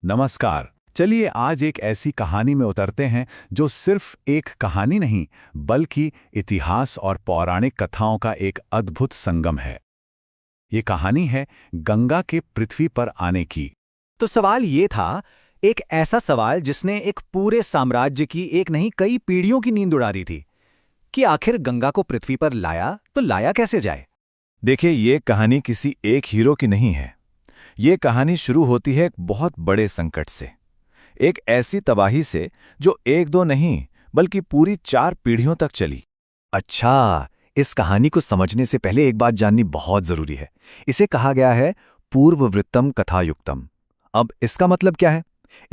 नमस्कार। चलिए आज एक ऐसी कहानी में उतरते हैं जो सिर्फ एक कहानी नहीं बल्कि इतिहास और पौराणिक कथाओं का एक अद्भुत संगम है। ये कहानी है गंगा के पृथ्वी पर आने की। तो सवाल ये था, एक ऐसा सवाल जिसने एक पूरे साम्राज्य की एक नहीं कई पीढ़ियों की नींद उड़ा दी थी कि आखिर गंगा को पृथ्वी पर लाया तो लाया कैसे जाए। देखिए, ये कहानी किसी एक हीरो की नहीं है। ये कहानी शुरू होती है एक बहुत बड़े संकट से, एक ऐसी तबाही से जो एक दो नहीं बल्कि पूरी 4 पीढ़ियों तक चली। अच्छा, इस कहानी को समझने से पहले एक बात जाननी बहुत जरूरी है। इसे कहा गया है पूर्ववृत्तम कथायुक्तम। अब इसका मतलब क्या है?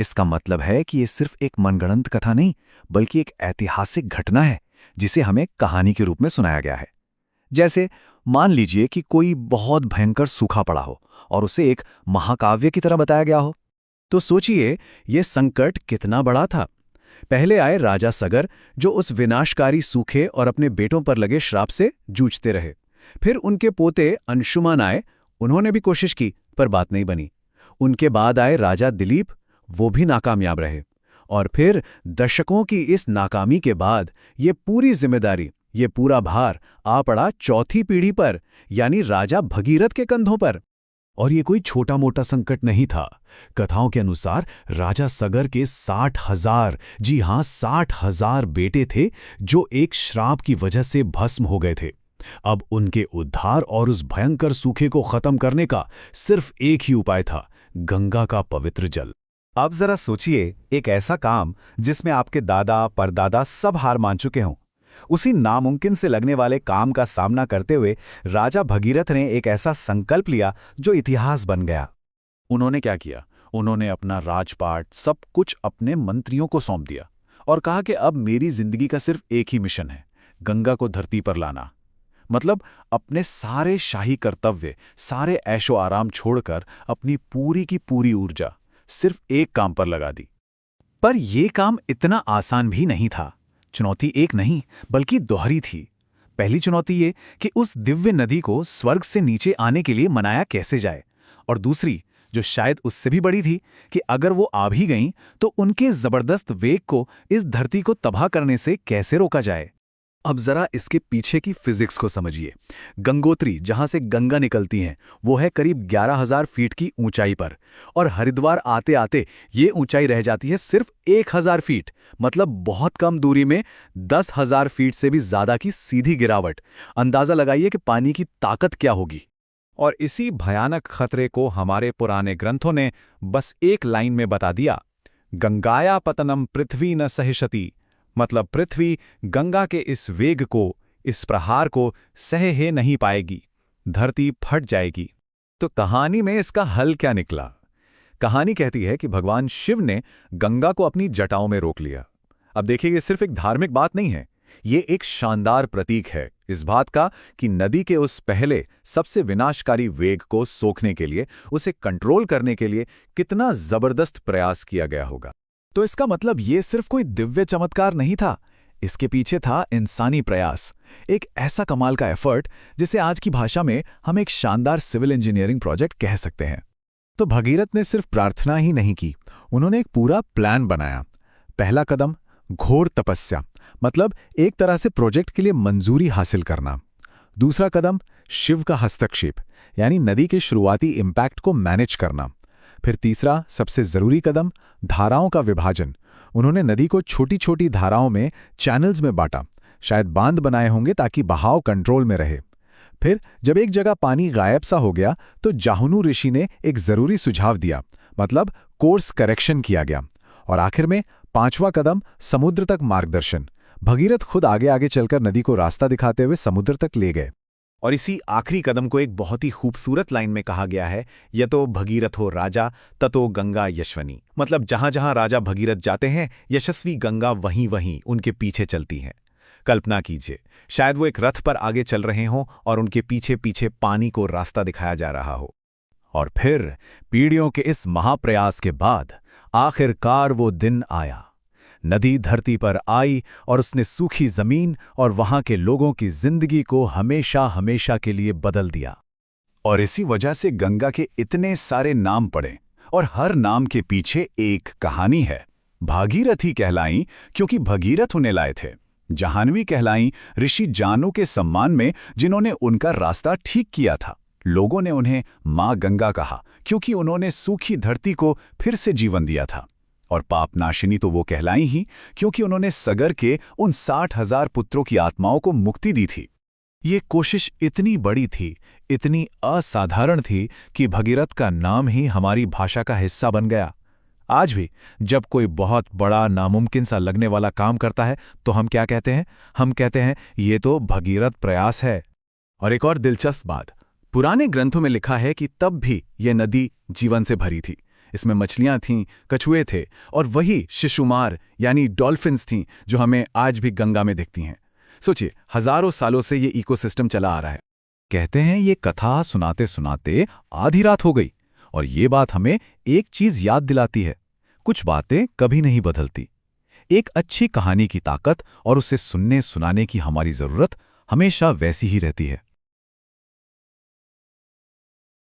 इसका मतलब है कि ये सिर्फ एक मनगढ़ंत कथा नहीं बल्कि एक ऐतिहासिक घटना है जिसे हमें कहानी के रूप में सुनाया गया है। जैसे मान लीजिए कि कोई बहुत भयंकर सूखा पड़ा हो और उसे एक महाकाव्य की तरह बताया गया हो। तो सोचिए, यह संकट कितना बड़ा था। पहले आए राजा सगर, जो उस विनाशकारी सूखे और अपने बेटों पर लगे श्राप से जूझते रहे। फिर उनके पोते अंशुमान आए, उन्होंने भी कोशिश की पर बात नहीं बनी। उनके बाद आए राजा दिलीप, वो भी नाकामयाब रहे। और फिर दशकों की इस नाकामी के बाद ये पूरी जिम्मेदारी, ये पूरा भार आ पड़ा चौथी पीढ़ी पर, यानी राजा भगीरथ के कंधों पर। और ये कोई छोटा मोटा संकट नहीं था। कथाओं के अनुसार राजा सगर के 60,000, जी हां 60,000 बेटे थे जो एक श्राप की वजह से भस्म हो गए थे। अब उनके उद्धार और उस भयंकर सूखे को खत्म करने का सिर्फ एक ही उपाय था, गंगा का पवित्र जल। अब जरा सोचिए, एक ऐसा काम जिसमें आपके दादा परदादा सब हार मान चुके हों। उसी नामुमकिन से लगने वाले काम का सामना करते हुए राजा भगीरथ ने एक ऐसा संकल्प लिया जो इतिहास बन गया। उन्होंने क्या किया? उन्होंने अपना राजपाट सब कुछ अपने मंत्रियों को सौंप दिया और कहा कि अब मेरी जिंदगी का सिर्फ एक ही मिशन है, गंगा को धरती पर लाना। मतलब अपने सारे शाही कर्तव्य, सारे ऐशो आराम छोड़कर अपनी पूरी की पूरी ऊर्जा सिर्फ एक काम पर लगा दी। पर यह काम इतना आसान भी नहीं था। चुनौती एक नहीं बल्कि दोहरी थी। पहली चुनौती ये कि उस दिव्य नदी को स्वर्ग से नीचे आने के लिए मनाया कैसे जाए, और दूसरी, जो शायद उससे भी बड़ी थी, कि अगर वो आ भी गईं तो उनके जबरदस्त वेग को इस धरती को तबाह करने से कैसे रोका जाए। अब जरा इसके पीछे की फिजिक्स को समझिए। गंगोत्री, जहां से गंगा निकलती हैं, वो है करीब 11,000 फीट की ऊंचाई पर, और हरिद्वार आते आते ये ऊंचाई रह जाती है सिर्फ 1,000 फीट। मतलब बहुत कम दूरी में 10,000 फीट से भी ज्यादा की सीधी गिरावट। अंदाजा लगाइए कि पानी की ताकत क्या होगी। और इसी भयानक खतरे को हमारे पुराने ग्रंथों ने बस एक लाइन में बता दिया, गंगाया पतनम पृथ्वी न सहिष्यति। मतलब पृथ्वी गंगा के इस वेग को, इस प्रहार को सह ही नहीं पाएगी, धरती फट जाएगी। तो कहानी में इसका हल क्या निकला? कहानी कहती है कि भगवान शिव ने गंगा को अपनी जटाओं में रोक लिया। अब देखिए, ये सिर्फ एक धार्मिक बात नहीं है, ये एक शानदार प्रतीक है इस बात का कि नदी के उस पहले सबसे विनाशकारी वेग को सोखने के लिए, उसे कंट्रोल करने के लिए कितना जबरदस्त प्रयास किया गया होगा। तो इसका मतलब ये सिर्फ कोई दिव्य चमत्कार नहीं था, इसके पीछे था इंसानी प्रयास, एक ऐसा कमाल का एफर्ट जिसे आज की भाषा में हम एक शानदार सिविल इंजीनियरिंग प्रोजेक्ट कह सकते हैं। तो भगीरथ ने सिर्फ प्रार्थना ही नहीं की, उन्होंने एक पूरा प्लान बनाया। पहला कदम, घोर तपस्या, मतलब एक तरह से प्रोजेक्ट के लिए मंजूरी हासिल करना। दूसरा कदम, शिव का हस्तक्षेप, यानी नदी के शुरुआती इम्पैक्ट को मैनेज करना। फिर तीसरा, सबसे जरूरी कदम, धाराओं का विभाजन। उन्होंने नदी को छोटी छोटी धाराओं में, चैनल्स में बांटा, शायद बांध बनाए होंगे ताकि बहाव कंट्रोल में रहे। फिर जब एक जगह पानी गायब सा हो गया तो जाहुनु ऋषि ने एक जरूरी सुझाव दिया, मतलब कोर्स करेक्शन किया गया। और आखिर में 5वां कदम, समुद्र तक मार्गदर्शन। भगीरथ खुद आगे आगे चलकर नदी को रास्ता दिखाते हुए समुद्र तक ले गए। और इसी आखिरी कदम को एक बहुत ही खूबसूरत लाइन में कहा गया है, यतो भगीरथो राजा ततो गंगा यशवनी। मतलब जहां जहां राजा भगीरथ जाते हैं, यशस्वी गंगा वहीं वहीं उनके पीछे चलती हैं। कल्पना कीजिए, शायद वो एक रथ पर आगे चल रहे हों और उनके पीछे पीछे पानी को रास्ता दिखाया जा रहा हो। और फिर पीढ़ियों के इस महाप्रयास के बाद आखिरकार वो दिन आया। नदी धरती पर आई और उसने सूखी जमीन और वहां के लोगों की जिंदगी को हमेशा हमेशा के लिए बदल दिया। और इसी वजह से गंगा के इतने सारे नाम पड़े और हर नाम के पीछे एक कहानी है। भागीरथी कहलाईं क्योंकि भगीरथ उन्हें लाए थे। जाह्नवी कहलाईं ऋषि जानू के सम्मान में, जिन्होंने उनका रास्ता ठीक किया था। लोगों ने उन्हें माँ गंगा कहा क्योंकि उन्होंने सूखी धरती को फिर से जीवन दिया था। और पापनाशिनी तो वो कहलाई ही क्योंकि उन्होंने सगर के उन 60,000 पुत्रों की आत्माओं को मुक्ति दी थी। ये कोशिश इतनी बड़ी थी, इतनी असाधारण थी कि भगीरथ का नाम ही हमारी भाषा का हिस्सा बन गया। आज भी जब कोई बहुत बड़ा नामुमकिन सा लगने वाला काम करता है तो हम क्या कहते हैं? हम कहते हैं ये तो भगीरथ प्रयास है। और एक और दिलचस्प बात, पुराने ग्रंथों में लिखा है कि तब भी यह नदी जीवन से भरी थी। इसमें मछलियां थीं, कछुए थे और वही शिशुमार यानी डॉल्फिन्स थीं जो हमें आज भी गंगा में दिखती हैं। सोचिए, हजारों सालों से ये इकोसिस्टम चला आ रहा है। कहते हैं ये कथा सुनाते सुनाते आधी रात हो गई। और ये बात हमें एक चीज याद दिलाती है, कुछ बातें कभी नहीं बदलती। एक अच्छी कहानी की ताकत और उसे सुनने सुनाने की हमारी जरूरत हमेशा वैसी ही रहती है।